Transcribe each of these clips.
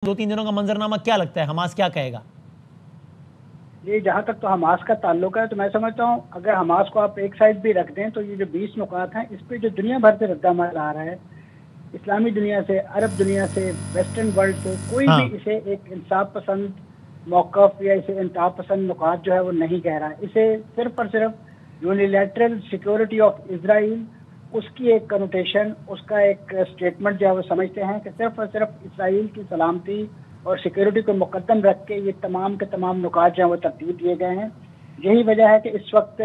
2-3 दिनों का मंजरनामा क्या लगता है, हमास क्या कहेगा? ये जहाँ तक तो हमास का ताल्लुक है तो मैं समझता हूँ अगर हमास को आप एक साइड भी रख दें तो ये जो 20 नुकात हैं इस पे जो दुनिया भर से रद्दामल आ रहा है, इस्लामी दुनिया से, अरब दुनिया से, वेस्टर्न वर्ल्ड से, कोई भी इसे एक इंसाफ पसंद मौक़िफ़ या इसे इंसाफ पसंद नुकात जो है वो नहीं कह रहा है। इसे सिर्फ और सिर्फ यूनिलैटरल सिक्योरिटी ऑफ इजराइल, उसकी एक कनोटेशन, उसका एक स्टेटमेंट जो है वो समझते हैं कि सिर्फ और सिर्फ इसराइल की सलामती और सिक्योरिटी को मुकद्दम रख के ये तमाम के तमाम नुकात जो हैं वो तरतीब दिए गए हैं। यही वजह है कि इस वक्त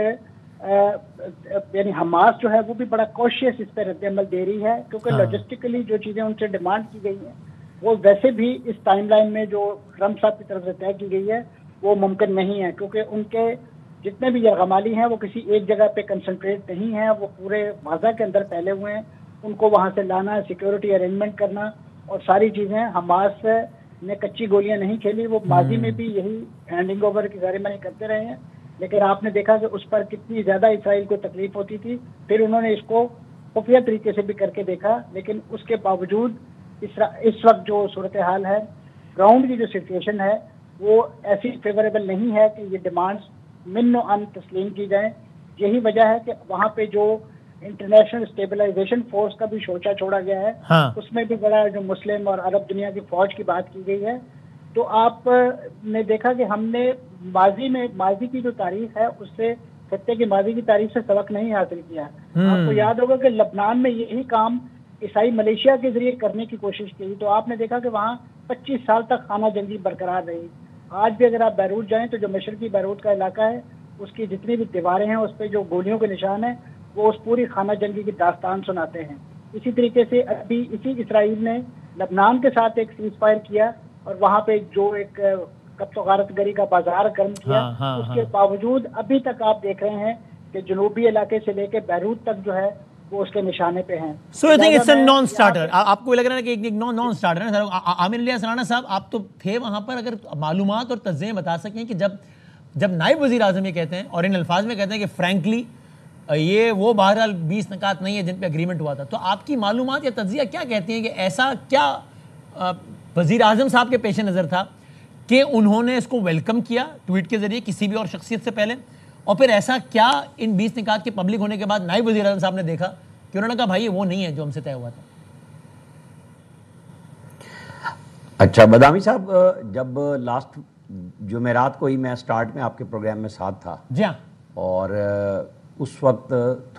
यानी हमास जो है वो भी बड़ा कॉशियस इस पर रद्द-ए-अमल दे रही है, क्योंकि लॉजिस्टिकली जो चीज़ें उनसे डिमांड की गई हैं वो वैसे भी इस टाइमलाइन में जो ट्रम्प साहब की तरफ से तय की गई है वो मुमकिन नहीं है, क्योंकि उनके जितने भी यरगमाली हैं वो किसी एक जगह पे कंसंट्रेट नहीं है, वो पूरे गाज़ा के अंदर फैले हुए हैं। उनको वहाँ से लाना, सिक्योरिटी अरेंजमेंट करना और सारी चीज़ें, हमास ने कच्ची गोलियां नहीं खेली, वो माजी में भी यही हैंडिंग ओवर की सेरेमनी करते रहे हैं, लेकिन आपने देखा कि उस पर कितनी ज़्यादा इसराइल को तकलीफ होती थी। फिर उन्होंने इसको खुफिया तरीके से भी करके देखा, लेकिन उसके बावजूद इस वक्त जो सूरत हाल है, ग्राउंड की जो सिचुएशन है वो ऐसी फेवरेबल नहीं है कि ये डिमांड्स मिन्न अन तस्लीम की जाएं। यही वजह है कि वहाँ पे जो इंटरनेशनल स्टेबलाइजेशन फोर्स का भी सोचा छोड़ा गया है, उसमें भी बड़ा जो मुस्लिम और अरब दुनिया की फौज की बात की गई है। तो आप ने देखा कि हमने माजी की जो तारीख है उससे खत्ते की माजी की तारीख से सबक नहीं हासिल किया। आपको याद होगा कि लबनान में यही काम ईसाई मलेशिया के जरिए करने की कोशिश की, तो आपने देखा कि वहाँ 25 साल तक खाना जंगी बरकरार रही। आज भी अगर आप बैरूत जाएं तो जो मशरकी बैरूत का इलाका है उसकी जितनी भी दीवारें हैं उस पर जो गोलियों के निशान हैं वो उस पूरी खाना जंगी की दास्तान सुनाते हैं। इसी तरीके से अभी इसी इसराइल ने लबनान के साथ एक सीज फायर किया और वहाँ पे जो एक कब्ज़ो गारतगरी का बाजार गर्म किया, उसके बावजूद अभी तक आप देख रहे हैं कि जनूबी इलाके से लेकर बैरूत तक जो है वो उसके निशाने पे हैं। So you think it's a non starter? आपको लग रहा है कि एक नॉन स्टार्टर है सर? आमिर इलियास राणा साहब, आप तो थे वहाँ पर, अगर मालूमात और तज़्ज़िये बता सकें कि जब नायब वज़ीर आज़म ये कहते हैं और इन अल्फाज में कहते हैं कि फ्रैंकली ये वो बहरहाल 20 नकात नहीं है जिन पे एग्रीमेंट हुआ था, तो आपकी मालूमात या तज़्ज़िया क्या कहती हैं कि ऐसा क्या वज़ीर आज़म साहब के पेश नज़र था कि उन्होंने इसको वेलकम किया ट्वीट के ज़रिए किसी भी और शख्सियत से पहले, और फिर ऐसा क्या इन 20 निकात के पब्लिक होने के बाद नायब वज़ीर आज़म साहब ने देखा कि उन्होंने कहा भाई ये वो नहीं है जो हमसे तय हुआ था? अच्छा बदामी साहब, जब लास्ट जुमेरात को ही मैं स्टार्ट में आपके प्रोग्राम में साथ था जी हाँ, और उस वक्त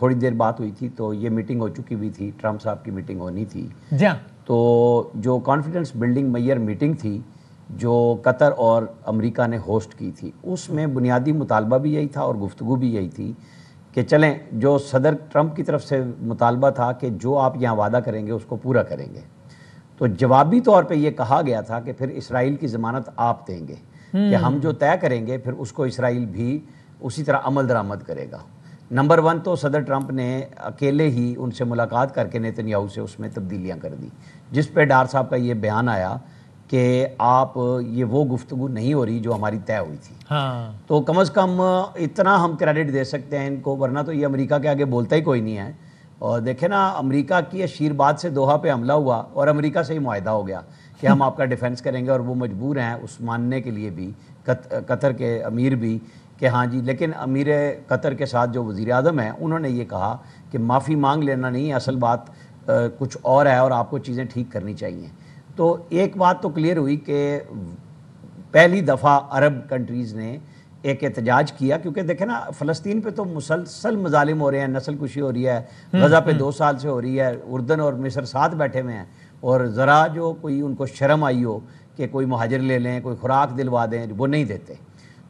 थोड़ी देर बात हुई थी तो ये मीटिंग हो चुकी हुई थी, ट्रम्प साहब की मीटिंग होनी थी जी हाँ। तो जो कॉन्फिडेंस बिल्डिंग मेयर मीटिंग थी जो कतर और अमेरिका ने होस्ट की थी, उसमें बुनियादी मुतालबा भी यही था और गुफ्तगू भी यही थी कि चलें, जो सदर ट्रम्प की तरफ से मुतालबा था कि जो आप यहाँ वादा करेंगे उसको पूरा करेंगे, तो जवाबी तौर पे ये कहा गया था कि फिर इसराइल की ज़मानत आप देंगे कि हम जो तय करेंगे फिर उसको इसराइल भी उसी तरह अमल दरामद करेगा। नंबर 1 तो सदर ट्रंप ने अकेले ही उनसे मुलाकात करके नेतन्याहू से उसमें तब्दीलियां कर दी, जिस पे डार साहब का ये बयान आया कि आप ये वो गुफ्तगू नहीं हो रही जो हमारी तय हुई थी। तो कम अज़ कम इतना हम क्रेडिट दे सकते हैं इनको, वरना तो ये अमेरिका के आगे बोलता ही कोई नहीं है। और देखें ना, अमेरिका की अशीरबाद से दोहा पे हमला हुआ और अमेरिका से ही मुआहदा हो गया कि हम आपका डिफेंस करेंगे, और वो मजबूर हैं उस मानने के लिए भी, कतर के अमीर भी, कि हाँ जी। लेकिन अमीर कतर के साथ जो वज़ीर आज़म हैं उन्होंने ये कहा कि माफ़ी मांग लेना नहीं, असल बात कुछ और है और आपको चीज़ें ठीक करनी चाहिए। तो एक बात तो क्लियर हुई कि पहली दफ़ा अरब कंट्रीज़ ने एक एहतजाज किया, क्योंकि देखें ना फ़लस्तीन पे तो मुसलसल मजालिम हो रहे हैं, नस्ल कुशी हो रही है, गज़ा पे 2 साल से हो रही है, उर्दन और मिस्र साथ बैठे हुए हैं, और ज़रा जो कोई उनको शर्म आई हो कि कोई मुहाजिर ले लें, कोई खुराक दिलवा दें, वो नहीं देते।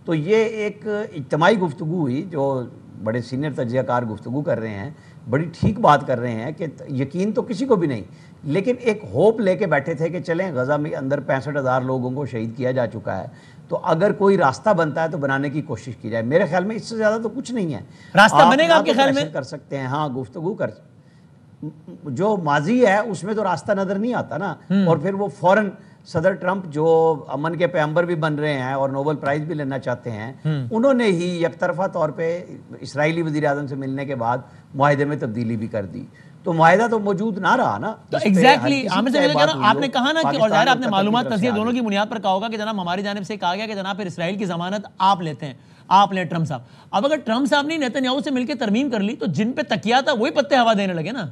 तो ये एक इज्तिमाई गुफ्तगू हुई, जो बड़े सीनियर तज्ज़ियाकार गुफ्तगू कर रहे हैं, बड़ी ठीक बात कर रहे हैं कि यकीन तो किसी को भी नहीं, लेकिन एक होप लेके बैठे थे कि चलें, गज़ा में अंदर 65,000 लोगों को शहीद किया जा चुका है, तो अगर कोई रास्ता बनता है तो बनाने की कोशिश की जाए। मेरे ख्याल में इससे ज़्यादा तो कुछ नहीं है। रास्ता बनेगा आपके ख्याल में? कर सकते हैं, हाँ, गुफ्तगू कर, जो माजी है उसमें तो रास्ता नज़र नहीं आता ना। और फिर वो फ़ौरन सदर ट्रंप जो अमन के पैगंबर भी बन रहे हैं और नोबेल प्राइज़ भी लेना चाहते हैं, उन्होंने ही एक तरफा तौर पे इसराइली वज़ीर आज़म से मिलने के बाद मुआहदे में तब्दीली भी कर दी। تو معاہدہ تو موجود نہ رہا نا. تو ایگزیکٹلی عامر صاحب کہہ رہا ہوں آپ نے کہا نا کہ اور ظاہر آپ نے معلومات تجزیہ دونوں کی بنیاد پر کہا ہوگا کہ جناب ہماری جانب سے کہا گیا کہ جناب پھر اسرائیل کی ضمانت آپ لیتے ہیں, آپ لیں ٹرمپ صاحب. اب اگر ٹرمپ صاحب نے نیتن یاہو سے مل کے ترمیم کر لی تو جن پہ تکیہ تھا وہی پتے ہوا دینے لگے نا.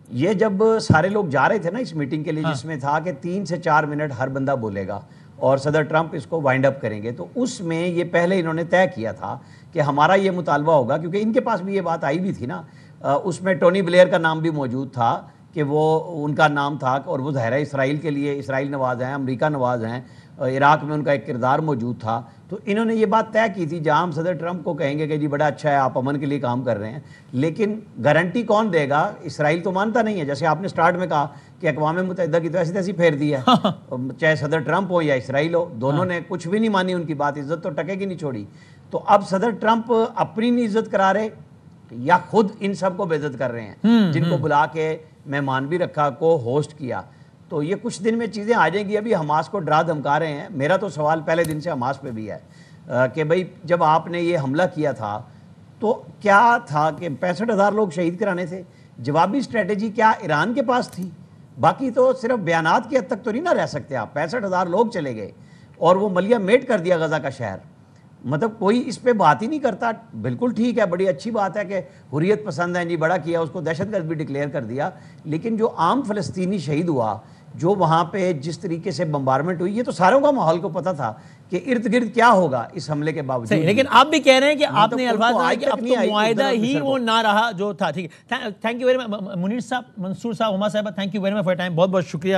یہ جب سارے لوگ جا رہے تھے نا اس میٹنگ کے لیے, جس میں تھا کہ 3 سے 4 منٹ ہر بندہ بولے گا اور صدر ٹرمپ اس کو وائنڈ اپ کریں گے, تو اس میں یہ پہلے انہوں نے طے کیا تھا کہ ہمارا یہ مطالبہ ہوگا, کیونکہ ان کے پاس بھی یہ بات آئی بھی تھی نا, اس میں ٹونی بلیئر کا نام بھی موجود تھا کہ وہ ان کا نام تھا, اور وہ ظاہر ہے اسرائیل کے لیے اسرائیل نواز ہیں, امریکہ نواز ہیں, عراق میں ان کا ایک کردار موجود تھا. تو انہوں نے یہ بات طے کی تھی جہاں ہم صدر ٹرمپ کو کہیں گے کہ جی بڑا اچھا ہے آپ امن کے لیے کام کر رہے ہیں, لیکن گارنٹی کون دے گا؟ اسرائیل تو مانتا نہیں ہے. جیسے آپ نے سٹارٹ میں کہا کہ اقوام متحدہ کی تو ایسی تیسی پھیر دی ہے, چاہے صدر ٹرمپ ہو یا اسرائیل ہو, دونوں نے کچھ بھی نہیں مانی ان کی بات, عزت تو ٹکے کی نہیں چھوڑی. تو اب صدر ٹرمپ اپنی نہیں عزت کرا رہے یا خود ان سب کو بے عزت کر رہے ہیں, جن کو بلا کے مہمان بھی رکھا, کو ہوسٹ کیا. تو یہ کچھ دن میں چیزیں آ جائیں گی. ابھی حماس کو ڈرا دھمکا رہے ہیں. میرا تو سوال پہلے دن سے حماس پہ بھی ہے کہ بھئی جب آپ نے یہ حملہ کیا تھا تو کیا تھا کہ 65,000 لوگ شہید کرانے تھے؟ جوابی اسٹریٹجی کیا ایران کے پاس تھی؟ باقی تو صرف بیانات کی حد تک تو نہیں نہ رہ سکتے آپ. 65,000 لوگ چلے گئے اور وہ ملیہ میٹ کر دیا غزہ کا شہر. مطلب کوئی اس پہ بات ہی نہیں کرتا. بالکل ٹھیک ہے, بڑی اچھی بات ہے کہ حریت پسند ہیں جی, بڑا کیا, اس کو دہشت گرد بھی ڈکلیئر کر دیا, لیکن جو عام فلسطینی شہید ہوا, جو وہاں پہ جس طریقے سے بمبارمنٹ ہوئی, یہ تو ساروں کا ماحول کو پتہ تھا کہ ارد گرد کیا ہوگا اس حملے کے باوجود. لیکن آپ بھی کہہ رہے ہیں کہ آپ نے الفاظ آئے کہ اب تو معاہدہ ہی وہ نہ رہا جو تھا. ٹھیک ہے, thank you very much Munir صاحب, منصور صاحب, ہما صاحبہ, thank you very much for time. بہت بہت شکریہ.